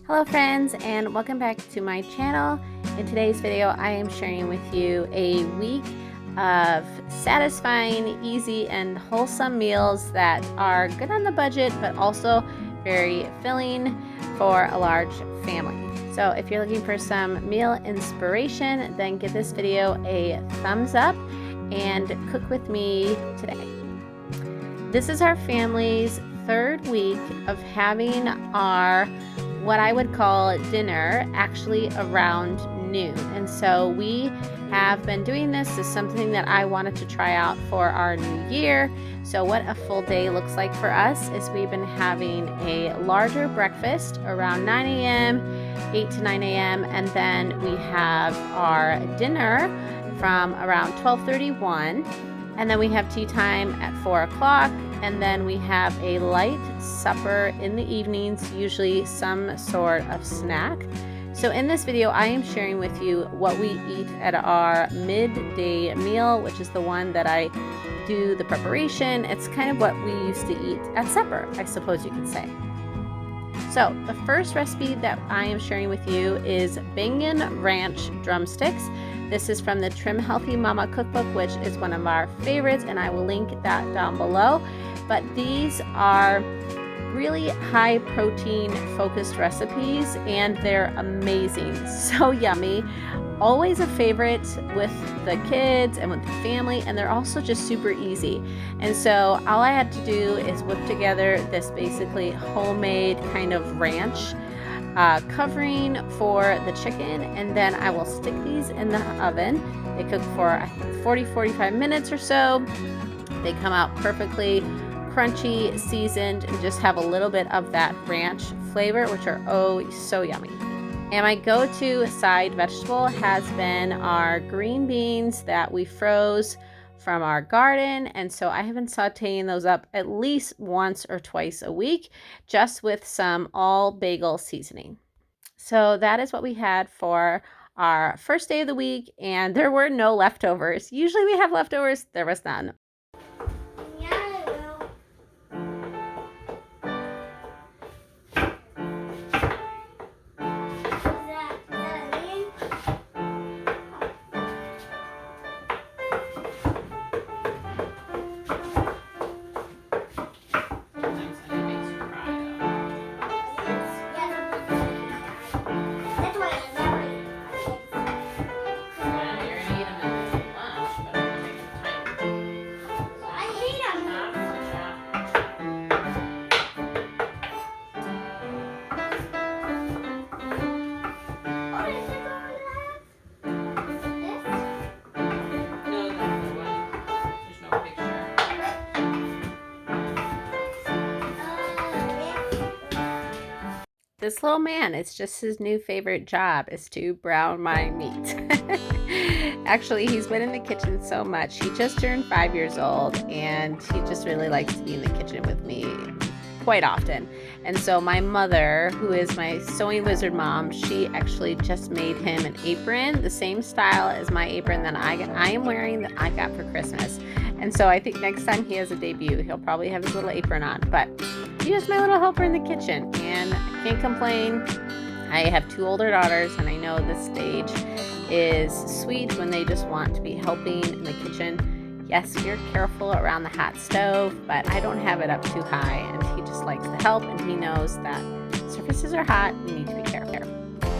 Hello friends, and welcome back to my channel. In today's video I am sharing with you a week of satisfying, easy, and wholesome meals that are good on the budget but also very filling for a large family. So if you're looking for some meal inspiration, then give this video a thumbs up and cook with me today. This is our family's third week of having our what I would call dinner actually around noon. And so we have been doing this as something that I wanted to try out for our new year. So what a full day looks like for us is we've been having a larger breakfast around 9 a.m., 8 to 9 a.m., and then we have our dinner from around 12:31. And then we have tea time at 4 o'clock, and then we have a light supper in the evenings, usually some sort of snack. So in this video, I am sharing with you what we eat at our midday meal, which is the one that I do the preparation. It's kind of what we used to eat at supper, I suppose you could say. So the first recipe that I am sharing with you is Bangin' Ranch drumsticks. This is from the Trim Healthy Mama cookbook, which is one of our favorites, and I will link that down below. But these are really high protein focused recipes, and they're amazing. So yummy. Always a favorite with the kids and with the family, and they're also just super easy. And so all I had to do is whip together this basically homemade kind of ranch covering for the chicken, and then I will stick these in the oven. They cook for I think 40-45 minutes or so. They come out perfectly crunchy, seasoned, and just have a little bit of that ranch flavor, which are oh so yummy. And my go-to side vegetable has been our green beans that we froze from our garden, and so I have been sauteing those up at least once or twice a week, just with some all bagel seasoning. So that is what we had for our first day of the week, and there were no leftovers. Usually we have leftovers, there was none. This little man, it's just his new favorite job is to brown my meat. Actually, he's been in the kitchen so much. He just turned 5 years old, and he just really likes to be in the kitchen with me quite often. And so my mother, who is my sewing wizard mom, she actually just made him an apron, the same style as my apron that I am wearing that I got for Christmas. And so I think next time he has a debut, he'll probably have his little apron on. But he is my little helper in the kitchen, and I can't complain. I have 2 older daughters, and I know this stage is sweet when they just want to be helping in the kitchen. Yes, you're careful around the hot stove, but I don't have it up too high, and he just likes to help, and he knows that surfaces are hot, you need to be careful.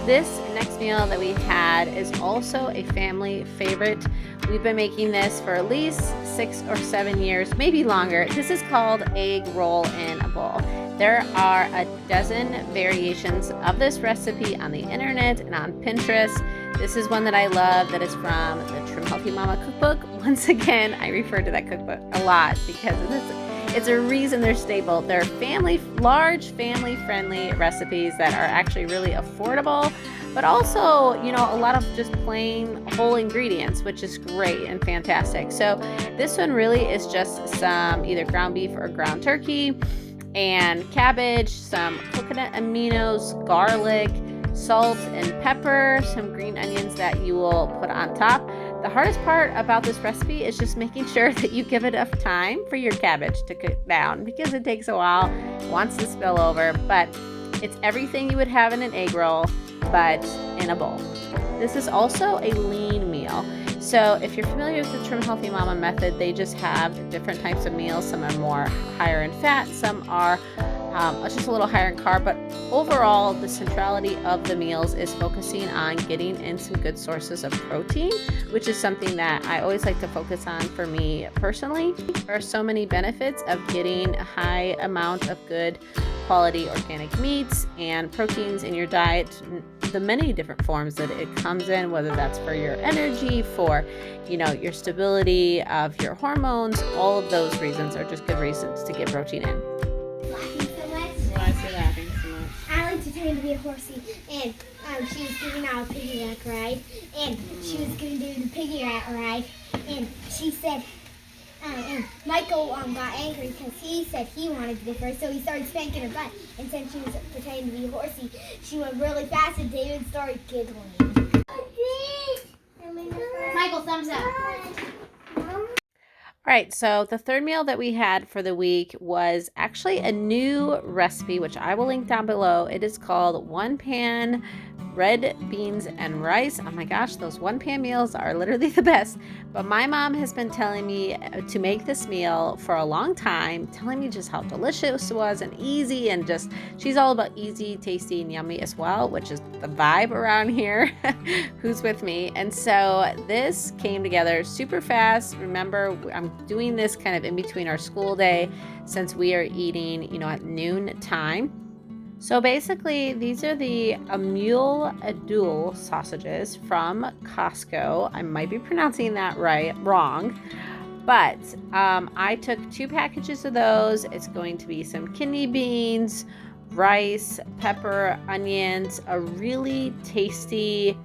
This next meal that we had is also a family favorite. We've been making this for at least 6 or 7 years, maybe longer. This is called egg roll in a bowl. There are a dozen variations of this recipe on the internet and on Pinterest. This is one that I love that is from the Trim Healthy Mama cookbook. Once again, I refer to that cookbook a lot because it's a reason they're staple. They're large family-friendly recipes that are actually really affordable, but also, you know, a lot of just plain whole ingredients, which is great and fantastic. So this one really is just some either ground beef or ground turkey and cabbage, some coconut aminos, garlic, salt and pepper, some green onions that you will put on top. The hardest part about this recipe is just making sure that you give enough time for your cabbage to cook down because it takes a while, it wants to spill over, but It's everything you would have in an egg roll, but in a bowl. This is also a lean meal. So if you're familiar with the Trim Healthy Mama method, they just have different types of meals. Some are more higher in fat, some are just a little higher in carb, but overall the centrality of the meals is focusing on getting in some good sources of protein, which is something that I always like to focus on for me personally. There are so many benefits of getting a high amount of good quality organic meats and proteins in your diet, the many different forms that it comes in, whether that's for your energy, for your stability of your hormones. All of those reasons are just good reasons to get protein in. Why is she laughing so much? I like to pretend to be a horsey, and she was giving out a piggyback ride, and she was going to do the piggyback ride, and she said, and Michael got angry because he said he wanted to go first, so he started spanking her butt, and since she was pretending to be a horsey, she went really fast, and David started giggling. Michael, thumbs up. All right, so the third meal that we had for the week was actually a new recipe, which I will link down below. It is called one pan red beans and rice. Oh my gosh, those one pan meals are literally the best. But my mom has been telling me to make this meal for a long time, telling me just how delicious it was and easy, and just she's all about easy, tasty, and yummy as well, which is the vibe around here. Who's with me? And so this came together super fast. Remember, I'm doing this kind of in between our school day since we are eating, at noon time. So basically, these are the Amul Adul sausages from Costco. I might be pronouncing that wrong, but I took 2 packages of those. It's going to be some kidney beans, rice, pepper, onions, a really tasty,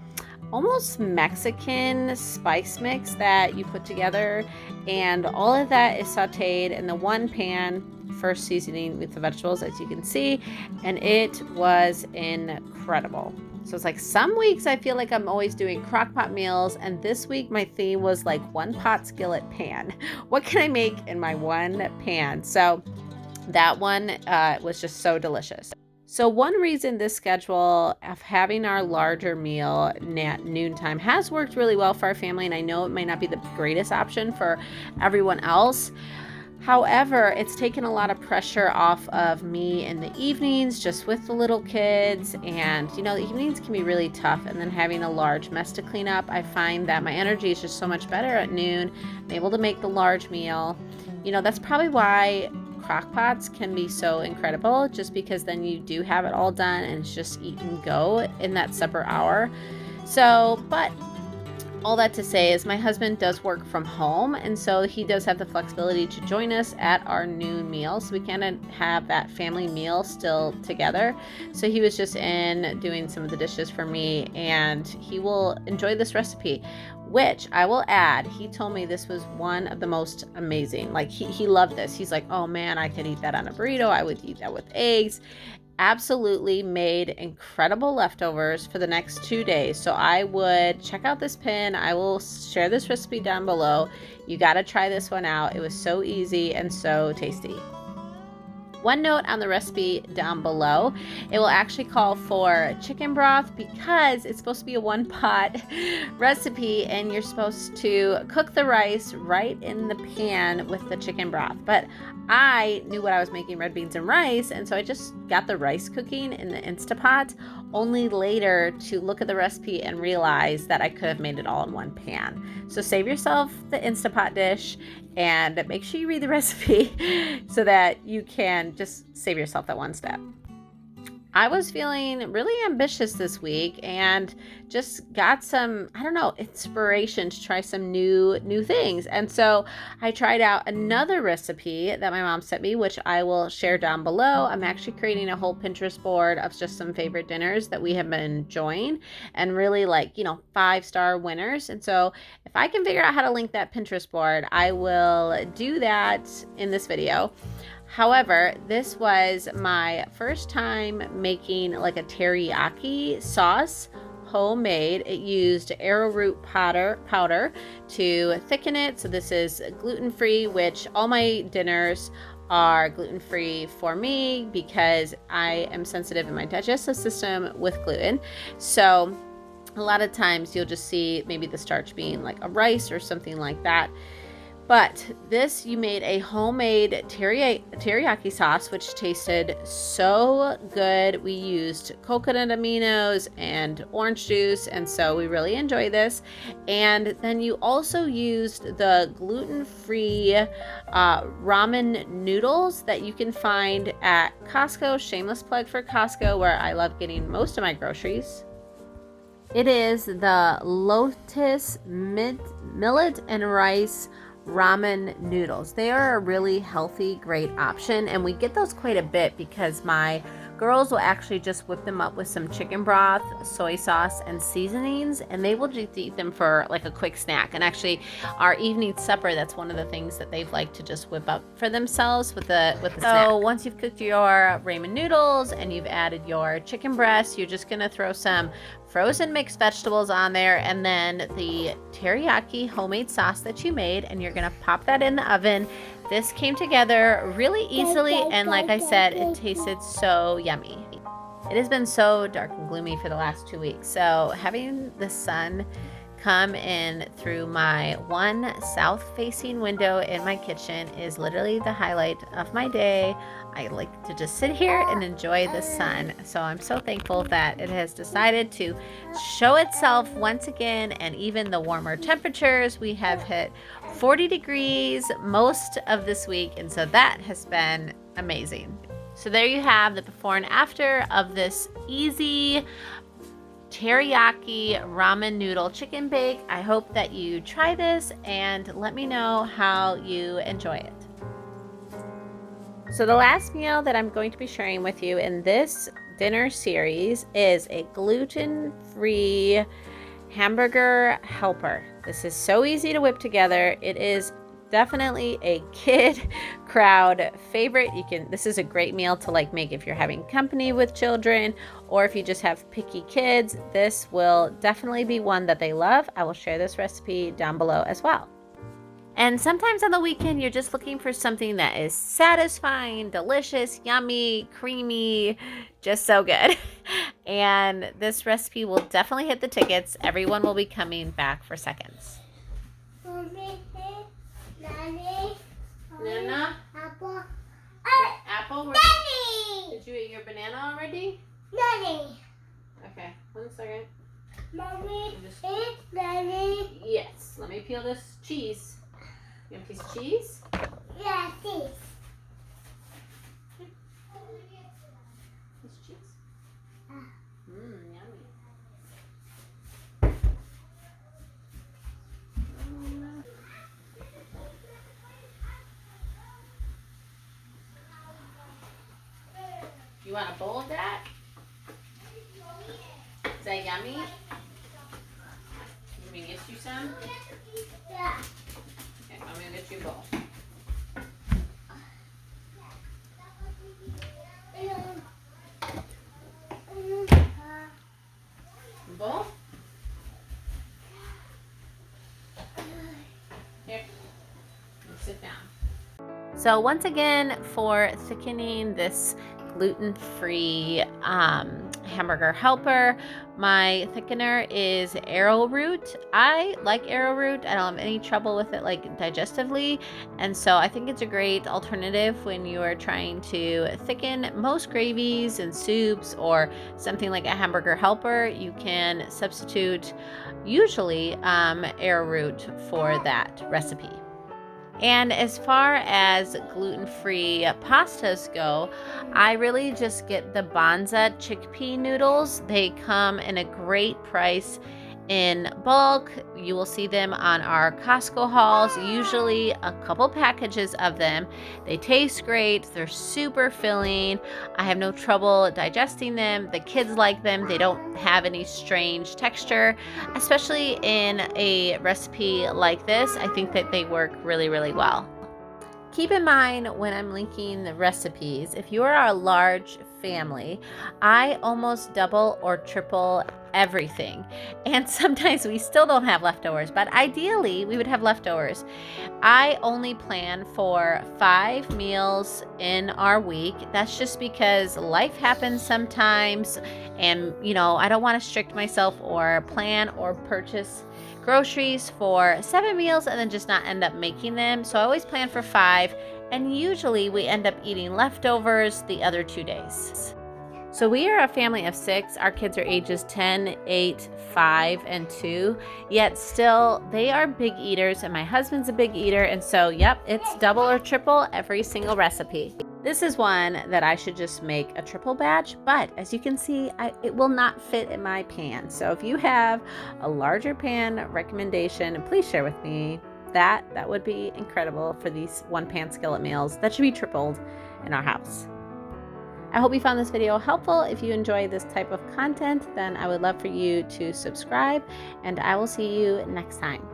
almost Mexican spice mix that you put together, and all of that is sauteed in the one pan, first seasoning with the vegetables, as you can see, and it was incredible. So it's like some weeks I feel like I'm always doing crock pot meals, and this week my theme was like one pot skillet pan. What can I make in my one pan? So that one was just so delicious. So one reason this schedule of having our larger meal at noontime has worked really well for our family, and I know it might not be the greatest option for everyone else. However, it's taken a lot of pressure off of me in the evenings, just with the little kids, and the evenings can be really tough, and then having a large mess to clean up, I find that my energy is just so much better at noon. I'm able to make the large meal. That's probably why crock pots can be so incredible, just because then you do have it all done and it's just eat and go in that supper hour. So, but all that to say is my husband does work from home, and so he does have the flexibility to join us at our noon meal, so we can have that family meal still together. So he was just in doing some of the dishes for me, and he will enjoy this recipe, which I will add, he told me this was one of the most amazing. Like he loved this. He's like, oh man, I could eat that on a burrito. I would eat that with eggs. Absolutely made incredible leftovers for the next 2 days. So I would check out this pin. I will share this recipe down below. You got to try this one out. It was so easy and so tasty. One note on the recipe down below, it will actually call for chicken broth because it's supposed to be a one pot recipe, and you're supposed to cook the rice right in the pan with the chicken broth. But I knew what I was making, red beans and rice, and so I just got the rice cooking in the Instapot, only later to look at the recipe and realize that I could have made it all in one pan. So save yourself the Instapot dish and make sure you read the recipe so that you can just save yourself that one step. I was feeling really ambitious this week and just got some, inspiration to try some new things. And so I tried out another recipe that my mom sent me, which I will share down below. I'm actually creating a whole Pinterest board of just some favorite dinners that we have been enjoying and really 5-star winners. And so if I can figure out how to link that Pinterest board, I will do that in this video. However, this was my first time making like a teriyaki sauce, homemade. It used arrowroot powder to thicken it. So this is gluten-free, which all my dinners are gluten-free for me because I am sensitive in my digestive system with gluten. So a lot of times you'll just see maybe the starch being like a rice or something like that. But this, you made a homemade teriyaki sauce, which tasted so good. We used coconut aminos and orange juice, and so we really enjoy this. And then you also used the gluten-free ramen noodles that you can find at Costco. Shameless plug for Costco, where I love getting most of my groceries. It is the Lotus millet and rice ramen noodles. They are a really healthy, great option, and we get those quite a bit because my girls will actually just whip them up with some chicken broth, soy sauce, and seasonings, and they will just eat them for like a quick snack. And actually, our evening supper, that's one of the things that they've liked to just whip up for themselves with the snack. So once you've cooked your ramen noodles and you've added your chicken breast, you're just gonna throw some frozen mixed vegetables on there, and then the teriyaki homemade sauce that you made, and you're gonna pop that in the oven. This came together really easily, and like I said, it tasted so yummy. It has been so dark and gloomy for the last 2 weeks, so having the sun come in through my one south-facing window in my kitchen is literally the highlight of my day. I like to just sit here and enjoy the sun. So I'm so thankful that it has decided to show itself once again, and even the warmer temperatures. We have hit 40 degrees most of this week, and so that has been amazing. So there you have the before and after of this easy teriyaki ramen noodle chicken bake. I hope that you try this and let me know how you enjoy it. So the last meal that I'm going to be sharing with you in this dinner series is a gluten-free hamburger helper. This is so easy to whip together. It is definitely a kid crowd favorite. This is a great meal to like make if you're having company with children, or if you just have picky kids. This will definitely be one that they love. I will share this recipe down below as well. And sometimes on the weekend, you're just looking for something that is satisfying, delicious, yummy, creamy, just so good. And this recipe will definitely hit the tickets. Everyone will be coming back for seconds. Banana? Apple. Apple? Daddy! Did you eat your banana already? Daddy. Okay, 1 second. Mommy, eat Daddy. Yes, let me peel this cheese. You want a piece of cheese? Yeah, this. Piece of cheese? Yummy. You want a bowl of that? Is that yummy? Let me get you some? Yeah. Okay, I'm gonna get you a bowl. Bowl? Here. Sit down. So once again, for thickening this gluten-free hamburger helper, my thickener is arrowroot. I like arrowroot. I don't have any trouble with it like digestively, and so I think it's a great alternative when you are trying to thicken most gravies and soups or something like a hamburger helper. You can substitute usually arrowroot for that recipe. And as far as gluten-free pastas go, I really just get the Banza chickpea noodles. They come in a great price in bulk. You will see them on our Costco hauls, usually a couple packages of them. They taste great. They're super filling. I have no trouble digesting them. The kids like them. They don't have any strange texture, especially in a recipe like this. I think that they work really, really well. Keep in mind when I'm linking the recipes, if you are a large family, I almost double or triple everything. And sometimes we still don't have leftovers, but ideally we would have leftovers. I only plan for 5 meals in our week. That's just because life happens sometimes, and I don't want to restrict myself or plan or purchase groceries for 7 meals and then just not end up making them. So I always plan for 5, and usually we end up eating leftovers the other 2 days. So we are a family of 6. Our kids are ages 10, 8, 5, and 2. Yet still, they are big eaters, and my husband's a big eater. And so, yep, it's double or triple every single recipe. This is one that I should just make a triple batch, but as you can see, it will not fit in my pan. So if you have a larger pan recommendation, please share with me. That would be incredible for these 1-pan skillet meals. That should be tripled in our house. I hope you found this video helpful. If you enjoy this type of content, then I would love for you to subscribe, and I will see you next time.